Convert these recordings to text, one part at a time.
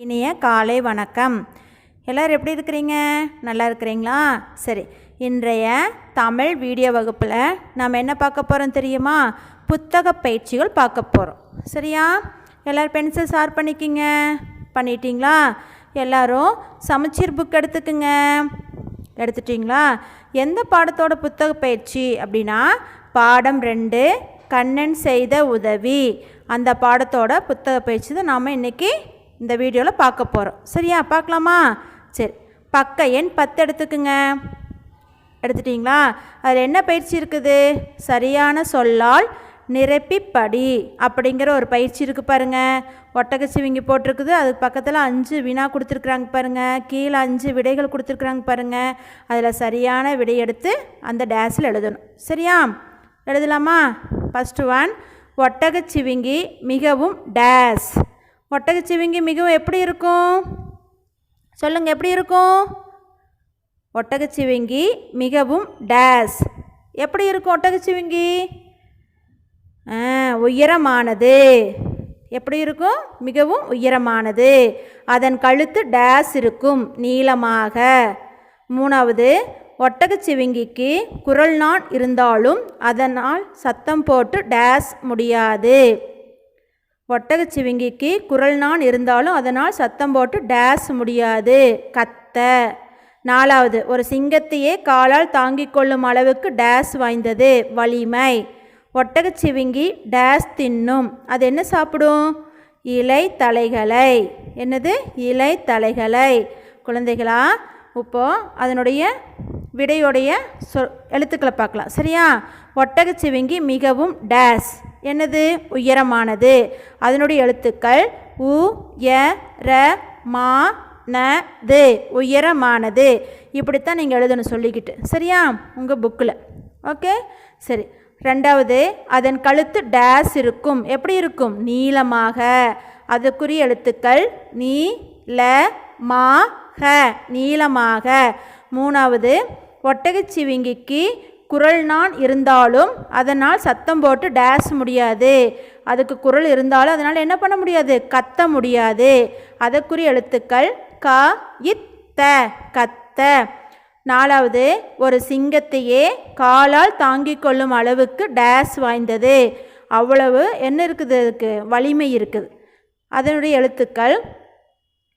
இனிய காலை வணக்கம். எல்லோரும் எப்படி இருக்கிறீங்க? நல்லா இருக்கிறீங்களா? சரி, இன்றைய தமிழ் வீடியோ வகுப்பில் நம்ம என்ன பார்க்க போகிறோம் தெரியுமா? புத்தக பயிற்சிகள் பார்க்க போகிறோம். சரியா? எல்லோரும் பென்சில் ஷார்ப் பண்ணிட்டீங்களா? எல்லோரும் சமச்சீர் புக் எடுத்துக்குங்க. எடுத்துட்டிங்களா? எந்த பாடத்தோட புத்தக பயிற்சி அப்படின்னா பாடம் 2 கண்ணன் செய்த உதவி, அந்த பாடத்தோட புத்தக பயிற்சி தான் நாம் இன்றைக்கி இந்த வீடியோவில் பார்க்க போகிறோம். சரியா? பார்க்கலாமா? சரி, பக்க எண் 10 எடுத்துக்குங்க. எடுத்துட்டிங்களா? அதில் என்ன பயிற்சி இருக்குது? சரியான சொல்லால் நிரப்பிப்படி அப்படிங்கிற ஒரு பயிற்சி இருக்குது பாருங்கள். ஒட்டகச்சிவிங்கி போட்டிருக்குது, அதுக்கு பக்கத்தில் 5 வினா கொடுத்துருக்குறாங்க பாருங்கள். கீழே 5 விடைகள் கொடுத்துருக்குறாங்க பாருங்கள். அதில் சரியான விடை எடுத்து அந்த டேஸில் எழுதணும். சரியா? எழுதலாமா? ஃபஸ்ட்டு ஒன், ஒட்டகச்சிவிங்கி மிகவும் டேஸ். ஒட்டகச்சிவிங்கி மிகவும் எப்படி இருக்கும்? சொல்லுங்கள், எப்படி இருக்கும்? ஒட்டகச்சிவிங்கி மிகவும் டேஸ். எப்படி இருக்கும் ஒட்டகச்சிவிங்கி? உயரமானது. எப்படி இருக்கும்? மிகவும் உயரமானது. அதன் கழுத்து டேஸ் இருக்கும், நீளமாக. 3வது, ஒட்டகச்சிவிங்கிக்கு குரல் நான் இருந்தாலும் அதனால் சத்தம் போட்டு டேஸ் முடியாது. ஒட்டகச்சிவிங்கிக்கு குரல் நான் இருந்தாலும் அதனால் சத்தம் போட்டு டேஸ் முடியாது, கத்த. 4வது, ஒரு சிங்கத்தையே காலால் தாங்கிக் கொள்ளும் அளவுக்கு டேஸ் வாய்ந்தது, வலிமை. ஒட்டகச்சிவிங்கி டேஸ் தின்னும். அது என்ன சாப்பிடும்? இலை தழைகளை. என்னது? இலை தழைகளை. குழந்தைகளா, இப்போது அதனுடைய விடையுடைய எழுத்துக்களை பார்க்கலாம். சரியா? ஒட்டகச்சிவிங்கி மிகவும் டேஸ். என்னது? உயரமானது. அதனுடைய எழுத்துக்கள் உ ய ர மா ந து, உயரமானது. இப்படித்தான் நீங்கள் எழுதணும் சொல்லிக்கிட்டு. சரியா? உங்கள் புக்கில். ஓகே, சரி. 2வது, அதன் கழுத்து டேஸ் இருக்கும். எப்படி இருக்கும்? நீளமாக. அதுக்குரிய எழுத்துக்கள் நீ ல மா ஹ, நீளமாக. 3வது, ஒட்டகச்சிவிங்கிக்கு குரல் நான் இருந்தாலும் அதனால் சத்தம் போட்டு டேஸ் முடியாது. அதுக்கு குரல் இருந்தாலும் அதனால் என்ன பண்ண முடியாது? கத்த முடியாது. அதற்குரிய எழுத்துக்கள் க இத்த, கத்த. 4வது, ஒரு சிங்கத்தையே காலால் தாங்கிக் கொள்ளும் அளவுக்கு டேஸ் வாய்ந்தது. அவ்வளவு என்ன இருக்குது? அதுக்கு வலிமை இருக்குது. அதனுடைய எழுத்துக்கள்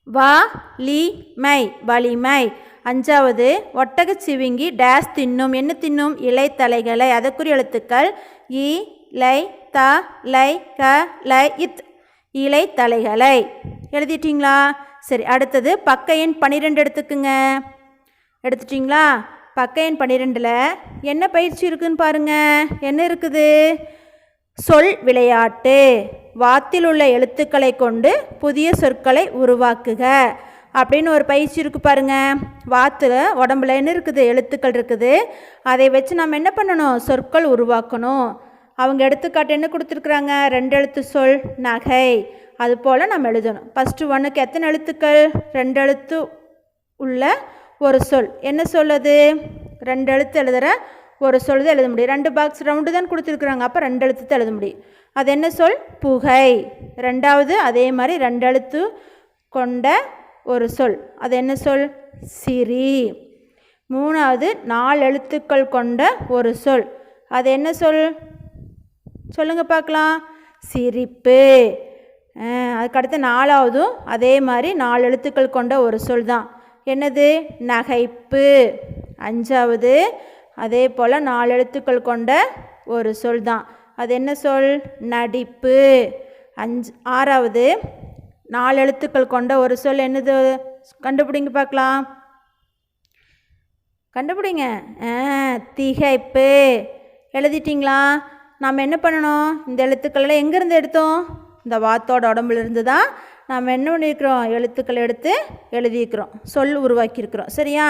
வ லி மை, வலிமை. 5வது, ஒட்டகச்சிவிங்கி டேஸ் தின்னும். என்ன தின்னும்? இலை தழைகளை. அதற்குரிய எழுத்துக்கள் இ லை த லை க லை இத், இலை தழைகளை. எழுதிட்டிங்களா? சரி, அடுத்தது பக்க எண் 12 எடுத்துக்குங்க. எடுத்துட்டிங்களா? பக்க எண் 12ல் என்ன பயிற்சி இருக்குதுன்னு பாருங்கள். என்ன இருக்குது? சொல் விளையாட்டு. வாத்தில் உள்ள எழுத்துக்களை கொண்டு புதிய சொற்களை உருவாக்குக அப்படின்னு ஒரு பயிற்சி இருக்குது பாருங்கள். வாத்தில் உடம்புல என்ன இருக்குது? எழுத்துக்கள் இருக்குது. அதை வச்சு நம்ம என்ன பண்ணணும்? சொற்கள் உருவாக்கணும். அவங்க எடுத்துக்காட்டு என்ன கொடுத்துருக்குறாங்க? 2 எழுத்து சொல் நகை. அதுபோல் நம்ம எழுதணும். ஃபஸ்ட்டு ஒன்றுக்கு எத்தனை எழுத்துக்கள்? 2 எழுத்து உள்ள ஒரு சொல். என்ன சொல்லுது? 2 எழுத்து எழுதுகிற ஒரு சொல் தான் எழுத முடியும். 2 பாக்ஸ் ரவுண்டு தான் கொடுத்துருக்குறாங்க. அப்போ 2 எழுத்து தான் எழுத முடியும். அது என்ன சொல்? புகை. 2வது, அதே மாதிரி 2 எழுத்து கொண்ட ஒரு சொல். அது என்ன சொல்? சிரி. 3வது, 4 எழுத்துக்கள் கொண்ட ஒரு சொல். அது என்ன சொல்? சொல்லுங்கள் பார்க்கலாம். சிரிப்பு. அதுக்கடுத்து 4வதும் அதே மாதிரி 4 எழுத்துக்கள் கொண்ட ஒரு சொல் தான். என்னது? நகைப்பு. 5வது, அதே போல் 4 எழுத்துக்கள் கொண்ட ஒரு சொல் தான். அது என்ன சொல்? நடிப்பு. 6வது, 4 எழுத்துக்கள் கொண்ட ஒரு சொல். என்னது? கண்டுபிடிங்க பார்க்கலாம். கண்டுபிடிங்க. திகைப்பு. எழுதிட்டிங்களா? நாம் என்ன பண்ணணும்? இந்த எழுத்துக்களெல்லாம் எங்கேருந்து எடுத்தோம்? இந்த வாத்தோட உடம்புலேருந்து தான் நாம் என்ன பண்ணியிருக்கிறோம்? எழுத்துக்கள் எடுத்து எழுதியிருக்கிறோம், சொல் உருவாக்கியிருக்கிறோம். சரியா?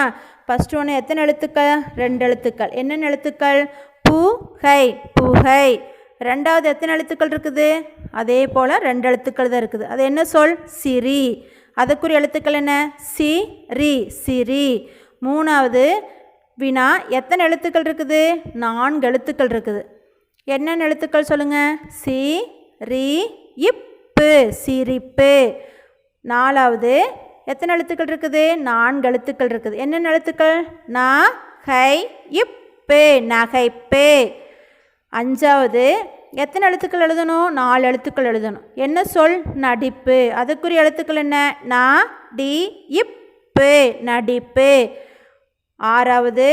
ஃபஸ்ட்டு ஒன்று எத்தனை எழுத்துக்கள்? 2 எழுத்துக்கள். என்னென்ன எழுத்துக்கள்? புகை, புகை. 2வது எத்தனை எழுத்துக்கள் இருக்குது? அதே போல் 2 எழுத்துக்கள் தான் இருக்குது. அது என்ன சொல்? சிரி. அதுக்குரிய எழுத்துக்கள் என்ன? சி ரி, சிரி. 3வது வினா, எத்தனை எழுத்துக்கள் இருக்குது? 4 எழுத்துக்கள் இருக்குது. என்னென்ன எழுத்துக்கள் சொல்லுங்கள்? சி ரி இப், சிரிப்பு. நாலாவது எத்தனை எழுத்துக்கள் இருக்குது? 4 எழுத்துக்கள் இருக்குது. என்னென்ன எழுத்துக்கள்? நா கை இப்பு, நகைப்பு. அஞ்சாவது எத்தனை எழுத்துக்கள் எழுதணும்? 4 எழுத்துக்கள் எழுதணும். என்ன சொல்? நடிப்பு. அதுக்குரிய எழுத்துக்கள் என்ன? நா டி இப்பு, நடிப்பு. ஆறாவது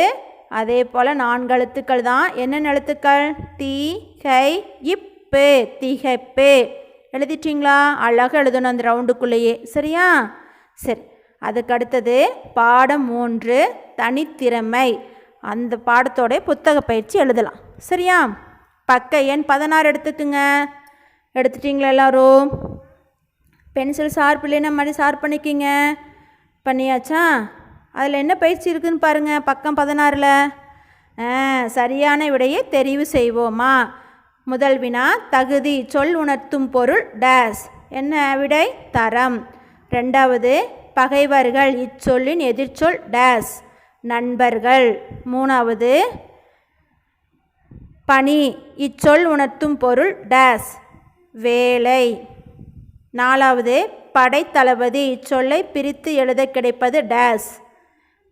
அதே போல் 4 எழுத்துக்கள் தான். என்னென்ன எழுத்துக்கள்? தி கை இப்பு, திகைப்பு. எழுதிட்டிங்களா? அழகாக எழுதணும் அந்த ரவுண்டுக்குள்ளேயே. சரியா? சரி, அதுக்கு அடுத்தது பாடம் 3 தனித்திறமை. அந்த பாடத்தோடைய புத்தக பயிற்சி எழுதலாம். சரியா? பக்க எண் 16 எடுத்துக்குங்க. எடுத்துட்டிங்களா எல்லோரும்? பென்சில் ஷார்ப் இல்லைன்னா மாதிரி ஷார்ப் பண்ணிக்கிங்க. பண்ணியாச்சா? அதில் என்ன பயிற்சி இருக்குதுன்னு பாருங்கள். பக்கம் 16ல் சரியான விடையை தெரிவு செய்வோமா? முதல் வினா, தகுதி சொல் உணர்த்தும் பொருள் டேஸ். என்ன விடை? தரம். ரெண்டாவது, பகைவர்கள் இச்சொல்லின் எதிர்ச்சொல் டேஸ், நண்பர்கள். மூணாவது, பணி இச்சொல் உணர்த்தும் பொருள் டேஸ், வேலை. நாலாவது, படைத்தளபதி இச்சொல்லை பிரித்து எழுத கிடைப்பது டேஸ்,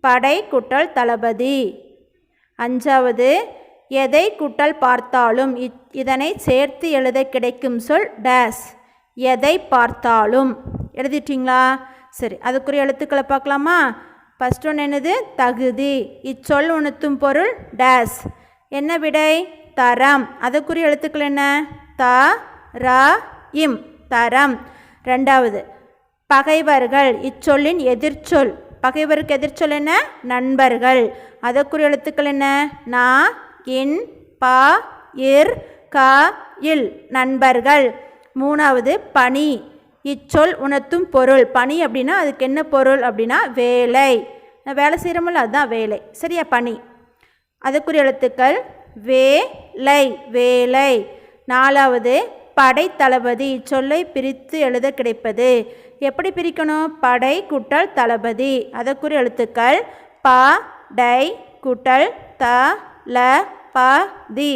படை கூட்டல் தளபதி. அஞ்சாவது, எதை கூட்டல் பார்த்தாலும் இதனை சேர்த்து எழுத கிடைக்கும் சொல் டேஸ், எதை பார்த்தாலும். எழுதிட்டிங்களா? சரி, அதுக்குரிய எழுத்துக்களை பார்க்கலாமா? ஃபஸ்ட் ஒன்று என்னது? தகுதி இச்சொல் உணர்த்தும் பொருள் டேஸ். என்ன விடை? தரம். அதுக்குரிய எழுத்துக்கள் என்ன? த ர இம், தரம். ரெண்டாவது, பகைவர்கள் இச்சொல்லின் எதிர்ச்சொல். பகைவருக்கு எதிர்ச்சொல் என்ன? நண்பர்கள். அதற்குரிய எழுத்துக்கள் என்ன? நா இன் ப இர் க இல், நண்பர்கள். மூணாவது, பணி இச்சொல் உணர்த்தும் பொருள். பணி அப்படின்னா அதுக்கு என்ன பொருள் அப்படின்னா வேலை. வேலை செய்கிறோமில்ல, அதுதான் வேலை. சரியா? பணி. அதுக்குரிய எழுத்துக்கள் வேலை, வேலை. நாலாவது, படைத்தளபதி இச்சொல்லை பிரித்து எழுத கிடைப்பது. எப்படி பிரிக்கணும்? படை கூட்டல் தளபதி. அதற்குரிய எழுத்துக்கள் ப டை கூட்டல் த ல ப தி,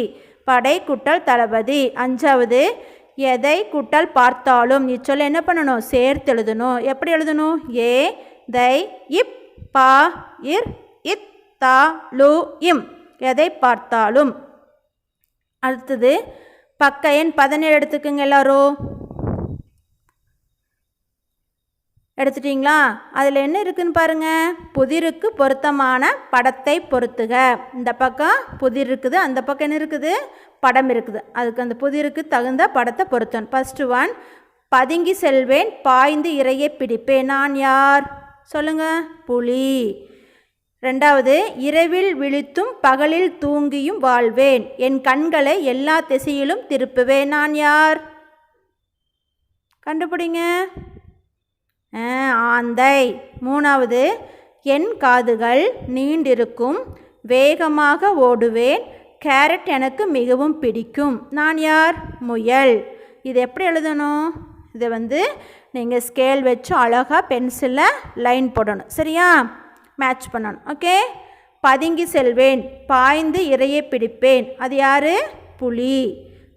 படை கூட்டல் தளபதி. அஞ்சாவது, எதை கூட்டல் பார்த்தாலும் இச்சொல்லை என்ன பண்ணணும்? சேர்த்து எழுதணும். எப்படி எழுதணும்? ஏ தை இப் ப இர் இத் த லு இம், எதை பார்த்தாலும். அடுத்தது பக்க எண் 17 எடுத்துக்குங்க எல்லாரும். எடுத்துட்டிங்களா? அதில் என்ன இருக்குதுன்னு பாருங்கள். புதிருக்கு பொருத்தமான படத்தை பொருத்துக. இந்த பக்கம் புதிர் இருக்குது, அந்த பக்கம் என்ன இருக்குது? படம் இருக்குது. அதுக்கு அந்த புதிருக்கு தகுந்த படத்தை பொருத்தணும். ஃபஸ்ட்டு ஒன், பதுங்கி செல்வேன் பாய்ந்து இரையை பிடிப்பேன். நான் யார்? சொல்லுங்கள். புலி. ரெண்டாவது, இரவில் விழித்தும் பகலில் தூங்கியும் வாழ்வேன், என் கண்களை எல்லா திசையிலும் திருப்புவேன். நான் யார்? கண்டுபிடிங்க. ஆந்தை. மூணாவது, என் காதுகள் நீண்டிருக்கும், வேகமாக ஓடுவேன், கேரட் எனக்கு மிகவும் பிடிக்கும். நான் யார்? முயல். இது எப்படி எழுதணும்? இதை நீங்கள் ஸ்கேல் வச்சு அழகாக பென்சிலில் லைன் போடணும். சரியா? மேட்ச் பண்ணணும். ஓகே. பதுங்கி செல்வேன், பாய்ந்து இரையை பிடிப்பேன், அது யார்? புலி.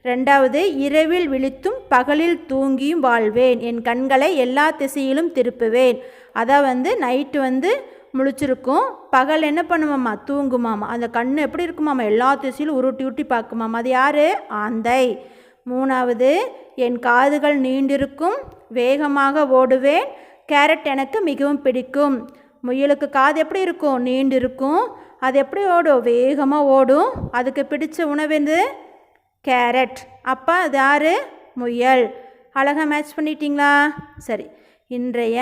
ரெண்டாவது, இரவில் விழித்தும் பகலில் தூங்கியும் வாழ்வேன், என் கண்களை எல்லா திசையிலும் திருப்புவேன். அதை நைட்டு முழிச்சிருக்கும், பகல் என்ன பண்ணுமாம்மா? தூங்குமாமா. அந்த கண் எப்படி இருக்குமாம்மா? எல்லா திசையிலும் உருட்டி உருட்டி பார்க்குமாம்மா. அது யார்? ஆந்தை. மூணாவது, என் காதுகள் நீண்டிருக்கும், வேகமாக ஓடுவேன், கேரட் எனக்கு மிகவும் பிடிக்கும். முயலுக்கு காது எப்படி இருக்கும்? நீண்டு இருக்கும். அது எப்படி ஓடும்? வேகமாக ஓடும். அதுக்கு பிடிச்ச உணவு கேரட். அப்போ அது யார்? முயல். அழகாக மேட்ச் பண்ணிட்டீங்களா? சரி, இன்றைய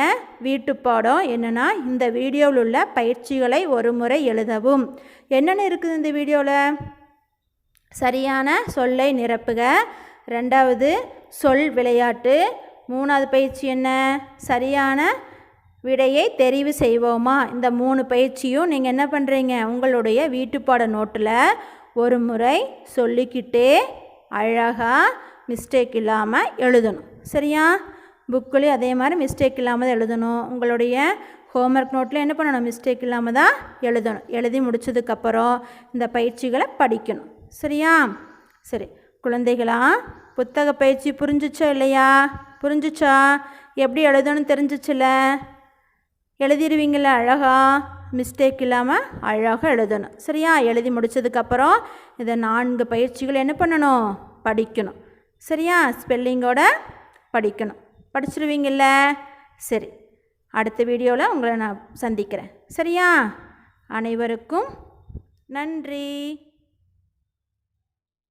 வீட்டுப்பாடம் என்னென்னா, இந்த வீடியோவில் உள்ள பயிற்சிகளை ஒரு முறை எழுதவும். என்னென்ன இருக்குது இந்த வீடியோவில்? சரியான சொல்லை நிரப்புக. ரெண்டாவது, சொல் விளையாட்டு. மூணாவது பயிற்சி என்ன? சரியான விடையை தெரிவு செய்வோமா. இந்த 3 பயிற்சியும் நீங்கள் என்ன பண்ணுறீங்க? உங்களுடைய வீட்டுப்பாட நோட்டில் ஒரு முறை சொல்லிக்கிட்டே அழகாக மிஸ்டேக் இல்லாமல் எழுதணும். சரியா? புக்குலேயும் அதே மாதிரி மிஸ்டேக் இல்லாமல் தான் எழுதணும். உங்களுடைய ஹோம்ஒர்க் நோட்டில் என்ன பண்ணணும்? மிஸ்டேக் இல்லாமல் தான் எழுதணும். எழுதி முடித்ததுக்கப்புறம் இந்த பயிற்சிகளை படிக்கணும். சரியா? சரி குழந்தைகளா, புத்தக பயிற்சி புரிஞ்சிச்சா இல்லையா? புரிஞ்சிச்சா? எப்படி எழுதணும்னு தெரிஞ்சிச்சுல, எழுதிடுவீங்கள அழகா, மிஸ்டேக் இல்லாமல் அழகாக எழுதணும். சரியா? எழுதி முடித்ததுக்கப்புறம் இதை 4 பயிற்சிகள் என்ன பண்ணணும், படிக்கணும். சரியா? ஸ்பெல்லிங்கோட படிக்கணும். படிச்சிருவீங்கள்ல? சரி, அடுத்த வீடியோவில் உங்களை நான் சந்திக்கிறேன். சரியா? அனைவருக்கும் நன்றி.